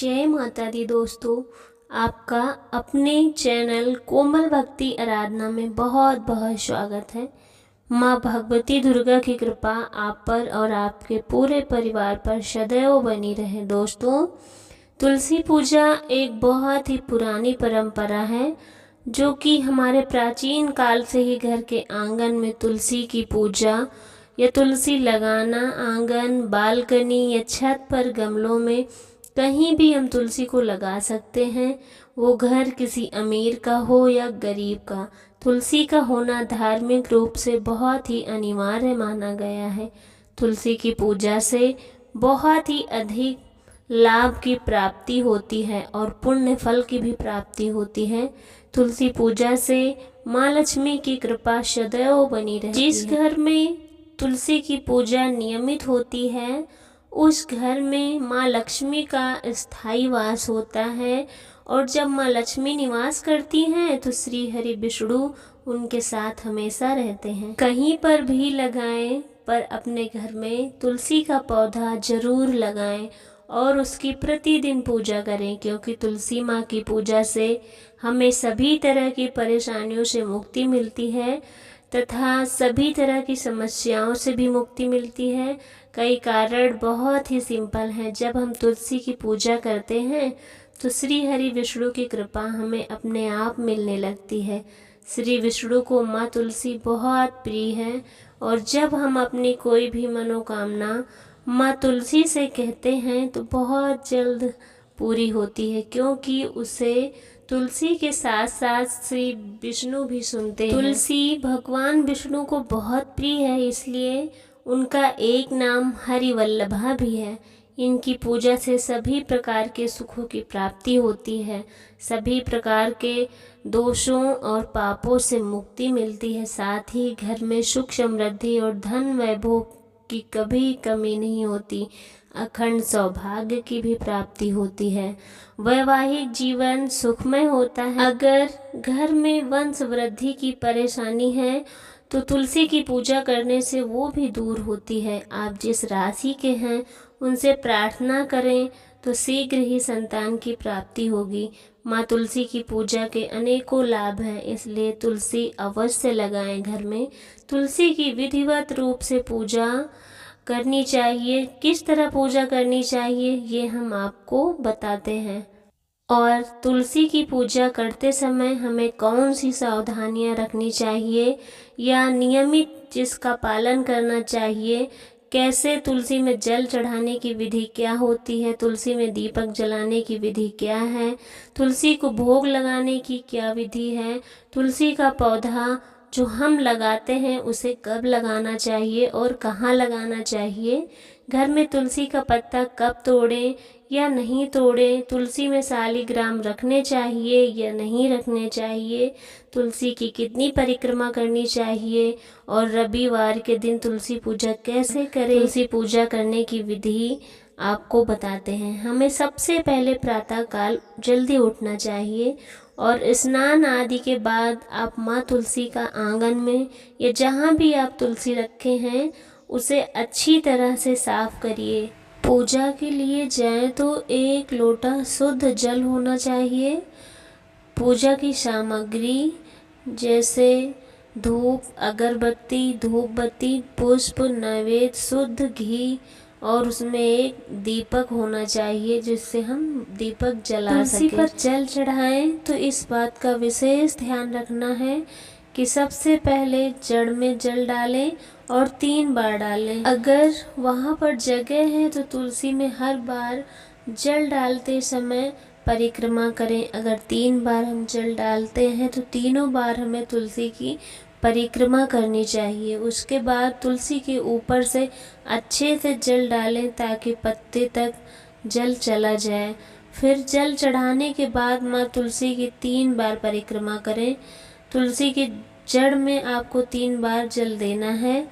जय माता दी दोस्तों, आपका अपने चैनल कोमल भक्ति आराधना में बहुत बहुत स्वागत है। माँ भगवती दुर्गा की कृपा आप पर और आपके पूरे परिवार पर सदैव बनी रहे। दोस्तों, तुलसी पूजा एक बहुत ही पुरानी परंपरा है जो कि हमारे प्राचीन काल से ही घर के आंगन में तुलसी की पूजा या तुलसी लगाना, आंगन, बालकनी या छत पर गमलों में कहीं भी हम तुलसी को लगा सकते हैं। वो घर किसी अमीर का हो या गरीब का, तुलसी का होना धार्मिक रूप से बहुत ही अनिवार्य माना गया है। तुलसी की पूजा से बहुत ही अधिक लाभ की प्राप्ति होती है और पुण्य फल की भी प्राप्ति होती है। तुलसी पूजा से माँ लक्ष्मी की कृपा सदैव बनी रहती है। जिस घर में तुलसी की पूजा नियमित होती है उस घर में माँ लक्ष्मी का स्थायी वास होता है, और जब माँ लक्ष्मी निवास करती हैं तो श्री हरि विष्णु उनके साथ हमेशा रहते हैं। कहीं पर भी लगाएं, पर अपने घर में तुलसी का पौधा जरूर लगाएं और उसकी प्रतिदिन पूजा करें, क्योंकि तुलसी माँ की पूजा से हमें सभी तरह की परेशानियों से मुक्ति मिलती है तथा सभी तरह की समस्याओं से भी मुक्ति मिलती है। कई कारण बहुत ही सिंपल हैं। जब हम तुलसी की पूजा करते हैं तो श्री हरि विष्णु की कृपा हमें अपने आप मिलने लगती है। श्री विष्णु को माँ तुलसी बहुत प्रिय है, और जब हम अपनी कोई भी मनोकामना माँ तुलसी से कहते हैं तो बहुत जल्द पूरी होती है, क्योंकि उसे तुलसी के साथ साथ श्री विष्णु भी सुनते हैं। तुलसी भगवान विष्णु को बहुत प्रिय है, इसलिए उनका एक नाम हरिवल्लभा भी है। इनकी पूजा से सभी प्रकार के सुखों की प्राप्ति होती है, सभी प्रकार के दोषों और पापों से मुक्ति मिलती है। साथ ही घर में सुख समृद्धि और धन वैभव की कभी कमी नहीं होती, अखंड सौभाग्य की भी प्राप्ति होती है। वैवाहिक जीवन सुखमय होता है। अगर घर में वंश वृद्धि की परेशानी है तो तुलसी की पूजा करने से वो भी दूर होती है। आप जिस राशि के हैं उनसे प्रार्थना करें तो शीघ्र ही संतान की प्राप्ति होगी। माँ तुलसी की पूजा के अनेकों लाभ हैं, इसलिए तुलसी अवश्य लगाएं घर में। तुलसी की विधिवत रूप से पूजा करनी चाहिए। किस तरह पूजा करनी चाहिए ये हम आपको बताते हैं, और तुलसी की पूजा करते समय हमें कौन सी सावधानियां रखनी चाहिए या नियमित जिसका पालन करना चाहिए, कैसे तुलसी में जल चढ़ाने की विधि क्या होती है, तुलसी में दीपक जलाने की विधि क्या है, तुलसी को भोग लगाने की क्या विधि है, तुलसी का पौधा जो हम लगाते हैं उसे कब लगाना चाहिए और कहाँ लगाना चाहिए, घर में तुलसी का पत्ता कब तोड़ें या नहीं तोड़ें, तुलसी में शालिग्राम रखने चाहिए या नहीं रखने चाहिए, तुलसी की कितनी परिक्रमा करनी चाहिए, और रविवार के दिन तुलसी पूजा कैसे करें। तुलसी पूजा करने की विधि आपको बताते हैं। हमें सबसे पहले प्रातःकाल जल्दी उठना चाहिए और स्नान आदि के बाद आप माँ तुलसी का आंगन में या जहाँ भी आप तुलसी रखे हैं उसे अच्छी तरह से साफ करिए। पूजा के लिए जाएं तो 1 लोटा शुद्ध जल होना चाहिए। पूजा की सामग्री जैसे धूप, अगरबत्ती, धूपबत्ती, पुष्प, नैवेद्य, शुद्ध घी, और उसमें एक दीपक होना चाहिए जिससे हम दीपक जला सकें। तुलसी पर जल चढ़ाएं तो इस बात का विशेष ध्यान रखना है कि सबसे पहले जड़ में जल डालें और 3 बार डालें। अगर वहाँ पर जगह है तो तुलसी में हर बार जल डालते समय परिक्रमा करें। अगर 3 बार हम जल डालते हैं तो तीनों बार हमें तुलसी की परिक्रमा करनी चाहिए। उसके बाद तुलसी के ऊपर से अच्छे से जल डालें ताकि पत्ते तक जल चला जाए। फिर जल चढ़ाने के बाद माँ तुलसी की 3 बार परिक्रमा करें। तुलसी की जड़ में आपको 3 बार जल देना है।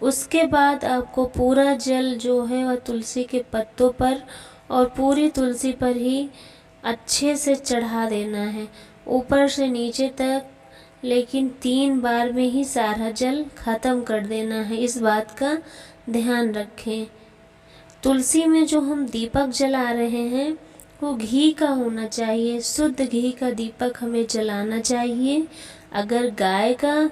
उसके बाद आपको पूरा जल जो है वह तुलसी के पत्तों पर और पूरी तुलसी पर ही अच्छे से चढ़ा देना है, ऊपर से नीचे तक, लेकिन 3 बार में ही सारा जल खत्म कर देना है। इस बात का ध्यान रखें। तुलसी में जो हम दीपक जला रहे हैं वो घी का होना चाहिए। शुद्ध घी का दीपक हमें जलाना चाहिए। अगर गाय का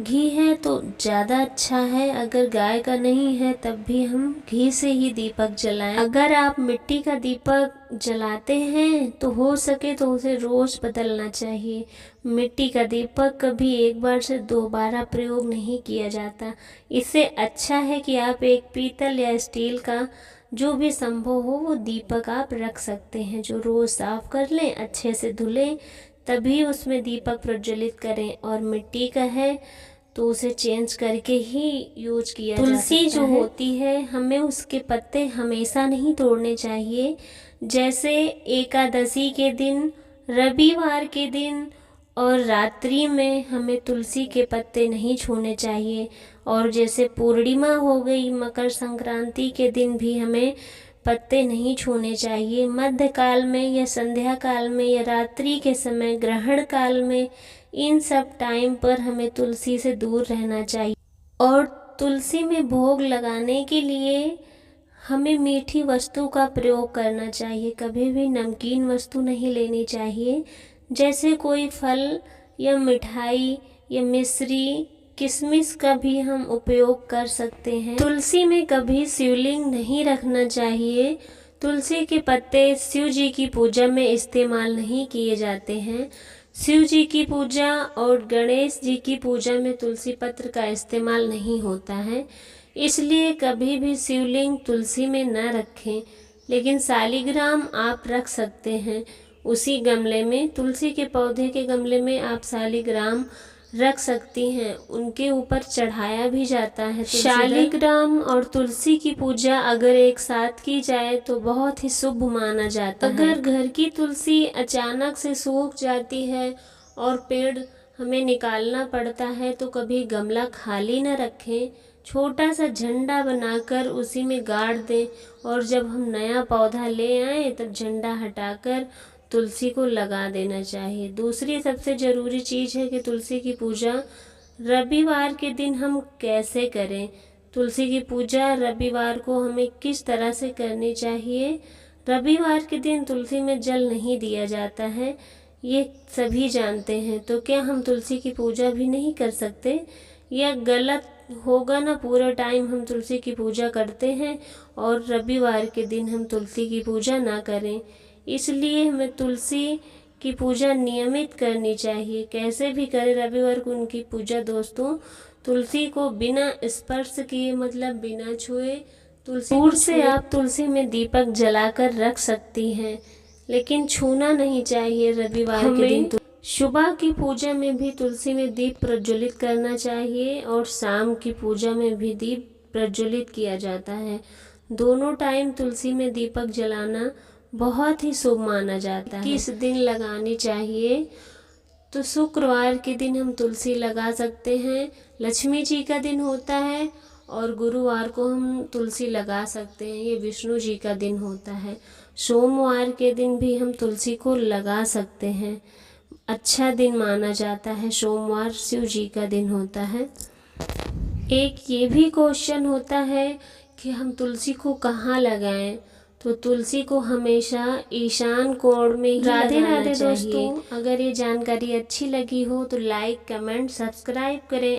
घी है तो ज़्यादा अच्छा है, अगर गाय का नहीं है तब भी हम घी से ही दीपक जलाएं। अगर आप मिट्टी का दीपक जलाते हैं तो हो सके तो उसे रोज़ बदलना चाहिए। मिट्टी का दीपक कभी एक बार से दोबारा प्रयोग नहीं किया जाता। इससे अच्छा है कि आप एक पीतल या स्टील का जो भी संभव हो वो दीपक आप रख सकते हैं, जो रोज़ साफ कर लें, अच्छे से धुलें, तभी उसमें दीपक प्रज्वलित करें। और मिट्टी का है तो उसे चेंज करके ही यूज किया जा सकता है। तुलसी जो होती है हमें उसके पत्ते हमेशा नहीं तोड़ने चाहिए। जैसे एकादशी के दिन, रविवार के दिन और रात्रि में हमें तुलसी के पत्ते नहीं छूने चाहिए। और जैसे पूर्णिमा हो गई, मकर संक्रांति के दिन भी हमें पत्ते नहीं छूने चाहिए। मध्यकाल में या संध्या काल में या रात्रि के समय, ग्रहण काल में, इन सब टाइम पर हमें तुलसी से दूर रहना चाहिए। और तुलसी में भोग लगाने के लिए हमें मीठी वस्तु का प्रयोग करना चाहिए। कभी भी नमकीन वस्तु नहीं लेनी चाहिए। जैसे कोई फल या मिठाई या मिश्री, किशमिश का भी हम उपयोग कर सकते हैं। तुलसी में कभी शिवलिंग नहीं रखना चाहिए। तुलसी के पत्ते शिव जी की पूजा में इस्तेमाल नहीं किए जाते हैं। शिव जी की पूजा और गणेश जी की पूजा में तुलसी पत्र का इस्तेमाल नहीं होता है, इसलिए कभी भी शिवलिंग तुलसी में न रखें। लेकिन शालिग्राम आप रख सकते हैं उसी गमले में। तुलसी के पौधे के गमले में आप शालिग्राम रख सकती हैं, उनके ऊपर चढ़ाया भी जाता है। शालिग्राम और तुलसी की पूजा अगर एक साथ की जाए तो बहुत ही शुभ माना जाता है। अगर घर की तुलसी अचानक से सूख जाती है और पेड़ हमें निकालना पड़ता है तो कभी गमला खाली न रखें, छोटा सा झंडा बनाकर उसी में गाड़ दें और जब हम नया पौधा ले आएँ तब झंडा हटाकर तुलसी को लगा देना चाहिए। दूसरी सबसे ज़रूरी चीज़ है कि तुलसी की पूजा रविवार के दिन हम कैसे करें। तुलसी की पूजा रविवार को हमें किस तरह से करनी चाहिए। रविवार के दिन तुलसी में जल नहीं दिया जाता है, ये सभी जानते हैं, तो क्या हम तुलसी की पूजा भी नहीं कर सकते? यह गलत होगा ना। पूरा टाइम हम तुलसी की पूजा करते हैं और रविवार के दिन हम तुलसी की पूजा ना करें। इसलिए हमें तुलसी की पूजा नियमित करनी चाहिए। कैसे भी करें रविवार को उनकी पूजा दोस्तों। तुलसी को बिना स्पर्श किए, मतलब बिना छुए, तुलसी दूर से आप तुलसी में दीपक जलाकर रख सकती हैं, लेकिन छूना नहीं चाहिए रविवार के दिन। सुबह की पूजा में भी तुलसी में दीप प्रज्वलित करना चाहिए और शाम की पूजा में भी दीप प्रज्वलित किया जाता है। दोनों टाइम तुलसी में दीपक जलाना बहुत ही शुभ माना जाता है। किस दिन लगानी चाहिए? तो शुक्रवार के दिन हम तुलसी लगा सकते हैं, लक्ष्मी जी का दिन होता है, और गुरुवार को हम तुलसी लगा सकते हैं, ये विष्णु जी का दिन होता है। सोमवार के दिन भी हम तुलसी को लगा सकते हैं, अच्छा दिन माना जाता है। सोमवार शिव जी का दिन होता है। एक ये भी क्वेश्चन होता है कि हम तुलसी को कहाँ लगाएं, तो तुलसी को हमेशा ईशान कोण में ही लगाना चाहिए। दोस्तों, अगर ये जानकारी अच्छी लगी हो तो लाइक, कमेंट, सब्सक्राइब करें।